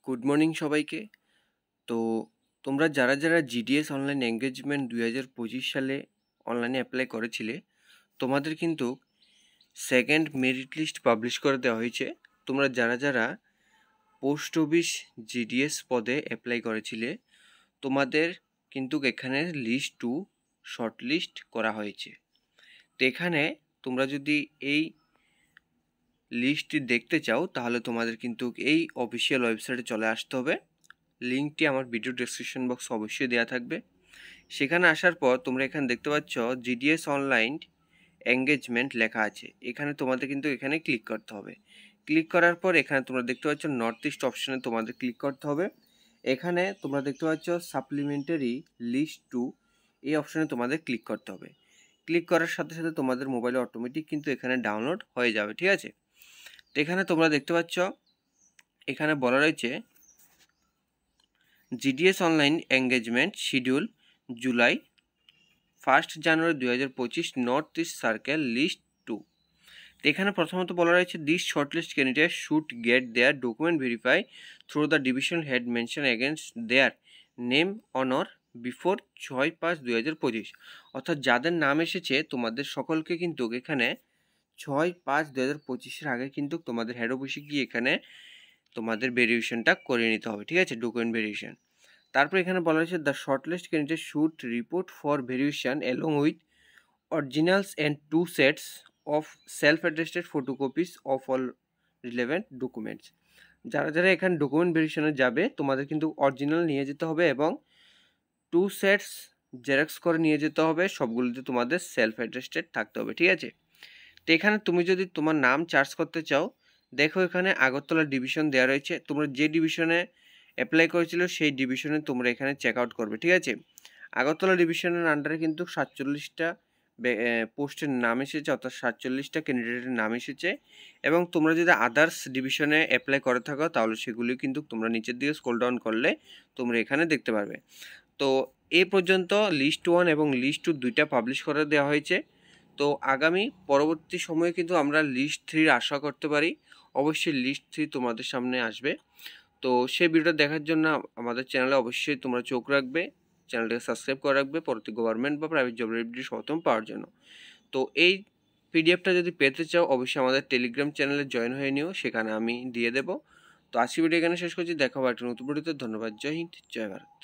Good morning সবাইকে। তো তোমরা যারা জিডিএস অনলাইন এঙ্গেজমেন্ট 2025 সালে অনলাইনে অ্যাপ্লাই করেছিলে, তোমাদের কিন্তু সেকেন্ড মেরিট লিস্ট পাবলিশ করে দেওয়া হয়েছে। তোমরা যারা পোস্ট অফিস জিডিএস পদে অ্যাপ্লাই করেছিলে, তোমাদের কিন্তু এখানে লিস্ট 2 শর্ট লিস্ট করা হয়েছে। তো এখানে তোমরা যদি এই লিস্টটি দেখতে চাও তাহলে তোমাদের কিন্তু এই অফিসিয়াল ওয়েবসাইটে চলে আসতে হবে। লিঙ্কটি আমার ভিডিও ডেসক্রিপশন বক্সে অবশ্যই দেওয়া থাকবে। সেখানে আসার পর তোমরা এখানে দেখতে পাচ্ছ জিডিএস অনলাইন এঙ্গেজমেন্ট লেখা আছে। এখানে তোমাদের কিন্তু এখানে ক্লিক করতে হবে। ক্লিক করার পর এখানে তোমরা দেখতে পাচ্ছ নর্থ ইস্ট অপশনে তোমাদের ক্লিক করতে হবে। এখানে তোমরা দেখতে পাচ্ছ সাপ্লিমেন্টারি লিস্ট 2 এই অপশনে তোমাদের ক্লিক করতে হবে। ক্লিক করার সাথে সাথে তোমাদের মোবাইলে অটোমেটিক কিন্তু এখানে ডাউনলোড হয়ে যাবে, ঠিক আছে। তো এখানে তোমরা দেখতে পাচ্ছ এখানে বলা রয়েছে GDS online engagement schedule July 1 January 2025 north east circle list 2। তো এখানে প্রথমত বলা রয়েছে this shortlist candidate should get their document verify through the division head mention against their name on or before 6/5/2025। অর্থাৎ যাদের নাম এসেছে তোমাদের সকলকে কিন্তু এখানে 6/5/2025 আগে কিন্তু তোমাদের হেড অফিসে গিয়ে এখানে তোমাদের ভেরিফিকেশনটা করে নিতে হবে, ঠিক আছে, ডকুমেন্ট ভেরিফিকেশন। তারপর এখানে বলা হয়েছে the shortlist candidate should report for verification along with originals and 2 sets of self attested photocopies of all relevant documents. যারা এখানে ডকুমেন্ট ভেরিফিকেশনে যাবে তোমাদের কিন্তু অরিজিনাল নিয়ে যেতে হবে এবং 2 সেটস জেরক্স করে নিয়ে যেতে হবে। সবগুলোতে তোমাদের সেলফ অ্যাটেস্টেড থাকতে হবে, ঠিক আছে। তো এখানে তুমি যদি তোমার নাম চার্জ করতে চাও, দেখো এখানে আগরতলা ডিভিশন দেওয়া রয়েছে। তোমরা যে ডিভিশনে অ্যাপ্লাই করেছিল সেই ডিভিশনে তোমরা এখানে চেক আউট করবে, ঠিক আছে। আগরতলা ডিভিশনের আন্ডারে কিন্তু 47টা পোস্টের নাম এসেছে, অর্থাৎ 47টা ক্যান্ডিডেটের নাম এসেছে। এবং তোমরা যদি আদার্স ডিভিশনে অ্যাপ্লাই করে থাকো তাহলে সেগুলি কিন্তু তোমরা নিচের দিকে স্ক্রল ডাউন করলে তোমরা এখানে দেখতে পারবে। তো এই পর্যন্ত লিস্ট 1 এবং লিস্ট 2 দুইটা পাবলিশ করে দেওয়া হয়েছে। তো আগামী পরবর্তী সময়ে কিন্তু আমরা লিস্ট 3 আশা করতে পারি। অবশ্যই লিস্ট 3 তোমাদের সামনে আসবে। তো সেই ভিডিওটা দেখার জন্য আমাদের চ্যানেলে অবশ্যই তোমরা চোখ রাখবে, চ্যানেলটাকে সাবস্ক্রাইব করে রাখবে পরবর্তী গভর্নমেন্ট বা প্রাইভেট জবের আপডেট সর্বপ্রথম পাওয়ার জন্য। তো এই পিডিএফটা যদি পেতে চাও অবশ্যই আমাদের টেলিগ্রাম চ্যানেলে জয়েন হয়ে নিও, সেখানে আমি দিয়ে দেবো। তো আজকে ভিডিও এখানে শেষ করছি, দেখা হবে একটা নতুন ভিডিওতে। ধন্যবাদ। জয় হিন্দ, জয় ভারত।